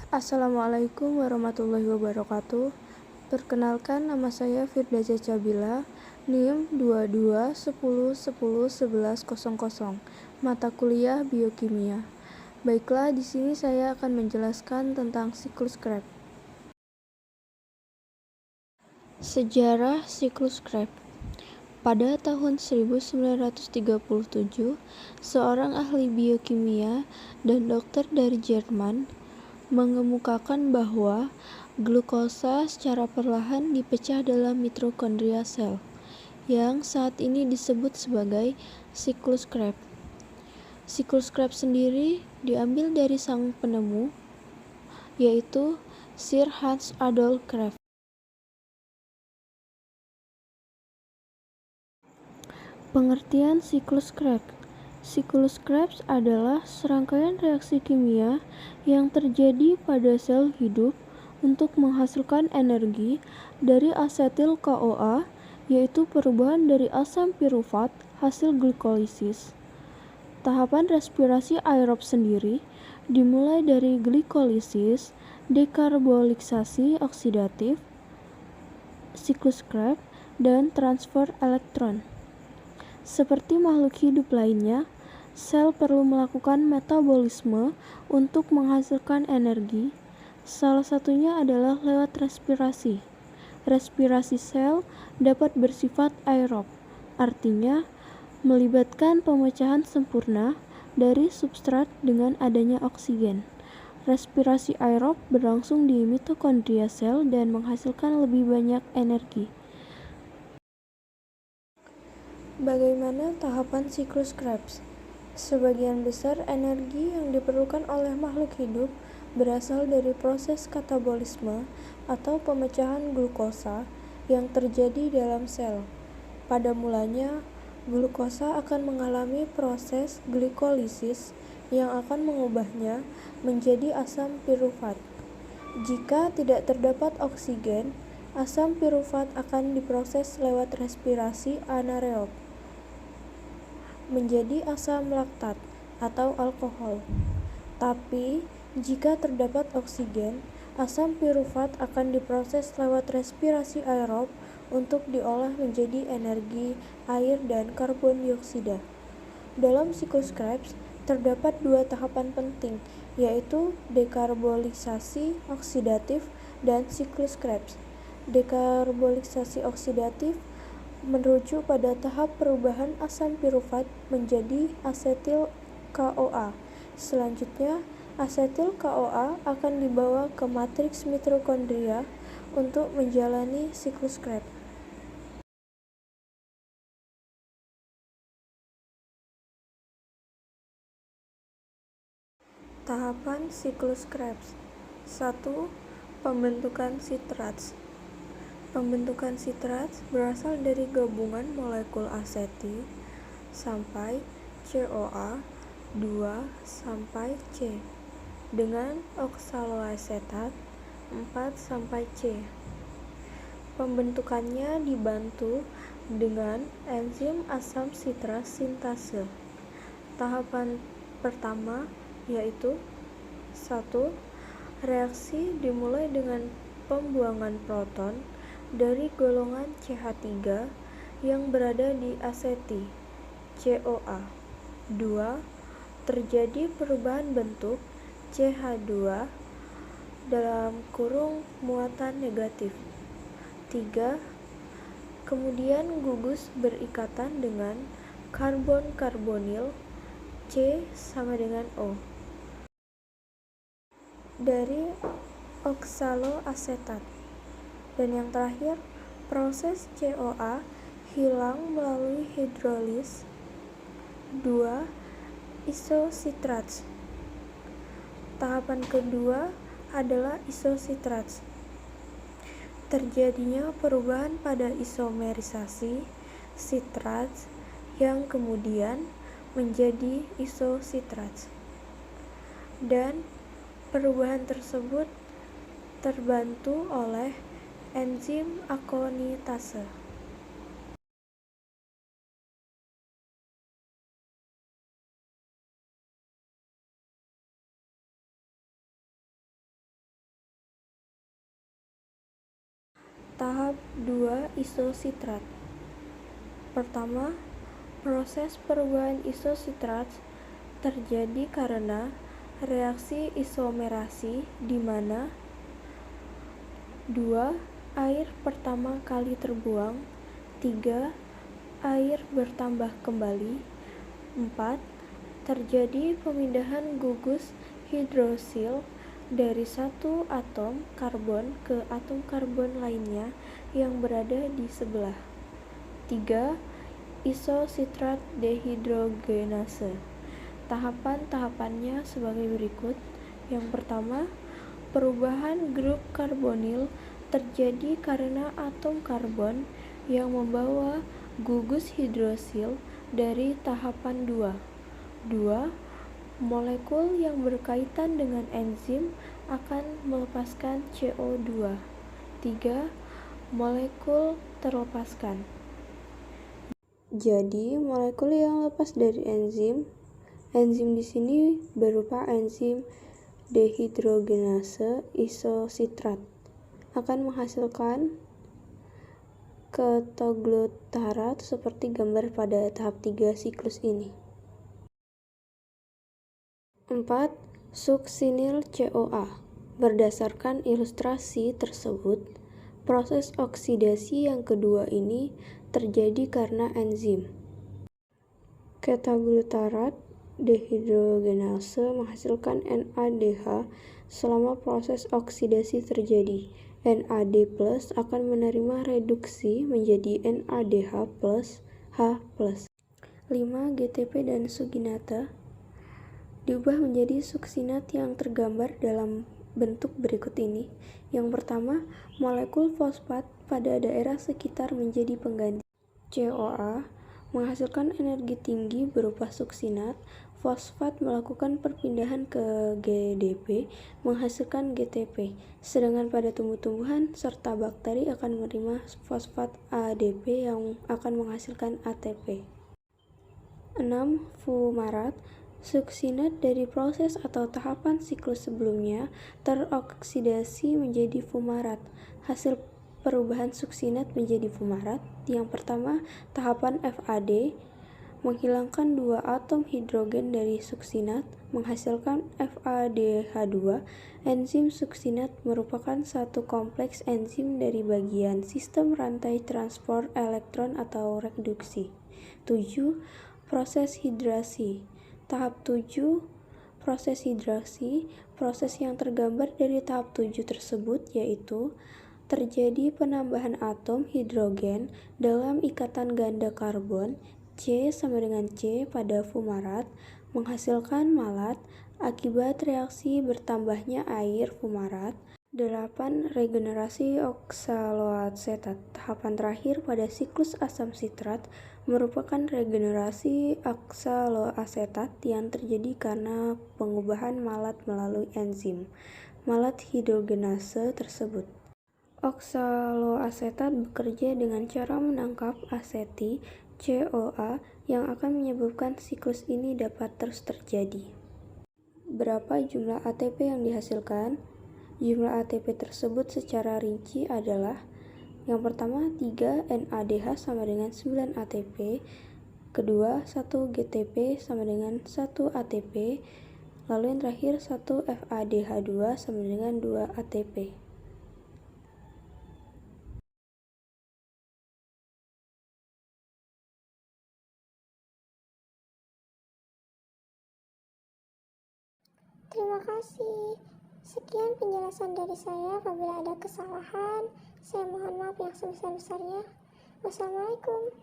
Assalamualaikum warahmatullahi wabarakatuh. Perkenalkan, nama saya Firda Cacabila, NIM 2210101100, mata kuliah Biokimia. Baiklah, di sini saya akan menjelaskan tentang siklus Krebs. Sejarah siklus Krebs. Pada tahun 1937, seorang ahli biokimia dan dokter dari Jerman mengemukakan bahwa glukosa secara perlahan dipecah dalam mitokondria sel, yang saat ini disebut sebagai siklus Krebs. Siklus Krebs sendiri diambil dari sang penemu, yaitu Sir Hans Adolf Krebs. Pengertian siklus Krebs. Siklus Krebs adalah serangkaian reaksi kimia yang terjadi pada sel hidup untuk menghasilkan energi dari asetil CoA, yaitu perubahan dari asam pirufat hasil glikolisis. Tahapan respirasi aerob sendiri dimulai dari glikolisis, dekarboksilasi oksidatif, siklus Krebs, dan transfer elektron. Seperti makhluk hidup lainnya, sel perlu melakukan metabolisme untuk menghasilkan energi. Salah satunya adalah lewat respirasi. Respirasi sel dapat bersifat aerob, artinya melibatkan pemecahan sempurna dari substrat dengan adanya oksigen. Respirasi aerob berlangsung di mitokondria sel dan menghasilkan lebih banyak energi. Bagaimana tahapan siklus Krebs? Sebagian besar energi yang diperlukan oleh makhluk hidup berasal dari proses katabolisme atau pemecahan glukosa yang terjadi dalam sel. Pada mulanya, glukosa akan mengalami proses glikolisis yang akan mengubahnya menjadi asam pirufat. Jika tidak terdapat oksigen, asam pirufat akan diproses lewat respirasi anaerob menjadi asam laktat atau alkohol. Tapi, jika terdapat oksigen, asam pirufat akan diproses lewat respirasi aerob untuk diolah menjadi energi air dan karbon dioksida. Dalam siklus Krebs, terdapat dua tahapan penting, yaitu dekarboksilasi oksidatif dan siklus Krebs. Dekarboksilasi oksidatif merujuk pada tahap perubahan asam pirufat menjadi asetil CoA. Selanjutnya, asetil CoA akan dibawa ke matriks mitokondria untuk menjalani siklus Krebs. Tahapan siklus Krebs. 1. Pembentukan sitrats. Pembentukan sitrats berasal dari gabungan molekul aseti sampai CoA 2 sampai C dengan oksaloasetat 4 sampai C. Pembentukannya dibantu dengan enzim asam sitras sintase. Tahapan pertama yaitu 1. Reaksi dimulai dengan pembuangan proton dari golongan CH3 yang berada di aseti CoA. 2. Terjadi perubahan bentuk CH2 dalam kurung muatan negatif. 3. Kemudian gugus berikatan dengan karbon karbonil C sama dengan O dari oksaloasetat. Dan yang terakhir, proses CoA hilang melalui hidrolis 2 isositrats. Tahapan kedua adalah isositrats. Terjadinya perubahan pada isomerisasi sitrats yang kemudian menjadi isositrats. Dan perubahan tersebut terbantu oleh enzim akonitase. Tahap 2 isositrat. Pertama, proses perubahan isositrat terjadi karena reaksi isomerasi di mana 2. Air pertama kali terbuang, 3. Air bertambah kembali, 4. Terjadi pemindahan gugus hidrosil dari satu atom karbon ke atom karbon lainnya yang berada di sebelah. 3. Isositrat dehidrogenase. Tahapan-tahapannya sebagai berikut. Yang pertama, perubahan grup karbonil terjadi karena atom karbon yang membawa gugus hidrosil dari tahapan 2. 2. Molekul yang berkaitan dengan enzim akan melepaskan CO2. 3. Molekul terlepaskan. Jadi, molekul yang lepas dari enzim di sini berupa enzim dehidrogenase isositrat akan menghasilkan ketoglutarat seperti gambar pada tahap 3 siklus ini. 4. Suksinil CoA. Berdasarkan ilustrasi tersebut, proses oksidasi yang kedua ini terjadi karena enzim ketoglutarat dehidrogenase menghasilkan NADH. Selama proses oksidasi terjadi, NAD+ akan menerima reduksi menjadi NADH+, H+. 5. GTP dan suginata diubah menjadi suksinat yang tergambar dalam bentuk berikut ini. Yang pertama, molekul fosfat pada daerah sekitar menjadi pengganti CoA, menghasilkan energi tinggi berupa suksinat. Fosfat melakukan perpindahan ke GDP, menghasilkan GTP, sedangkan pada tumbuh-tumbuhan serta bakteri akan menerima fosfat ADP yang akan menghasilkan ATP. 6. Fumarat. Suksinat dari proses atau tahapan siklus sebelumnya teroksidasi menjadi fumarat. Hasil perubahan suksinat menjadi fumarat. Yang pertama, tahapan FAD menghilangkan 2 atom hidrogen dari suksinat, menghasilkan FADH2. Enzim suksinat merupakan satu kompleks enzim dari bagian sistem rantai transport elektron atau reduksi. 7. Proses hidrasi. Tahap 7. Proses hidrasi. Proses yang tergambar dari tahap 7 tersebut yaitu terjadi penambahan atom hidrogen dalam ikatan ganda karbon C sama dengan C pada fumarat, menghasilkan malat akibat reaksi bertambahnya air fumarat. 8. Regenerasi oksaloasetat. Tahapan terakhir pada siklus asam sitrat merupakan regenerasi oksaloasetat yang terjadi karena pengubahan malat melalui enzim malat hidrogenase tersebut. Oksaloasetat bekerja dengan cara menangkap aseti CoA yang akan menyebabkan siklus ini dapat terus terjadi. Berapa jumlah ATP yang dihasilkan? Jumlah ATP tersebut secara rinci adalah yang pertama 3 NADH sama dengan 9 ATP, kedua 1 GTP sama dengan 1 ATP, lalu yang terakhir 1 FADH2 sama dengan 2 ATP. Terima kasih. Sekian penjelasan dari saya. Apabila ada kesalahan, saya mohon maaf yang sebesar-besarnya. Wassalamualaikum.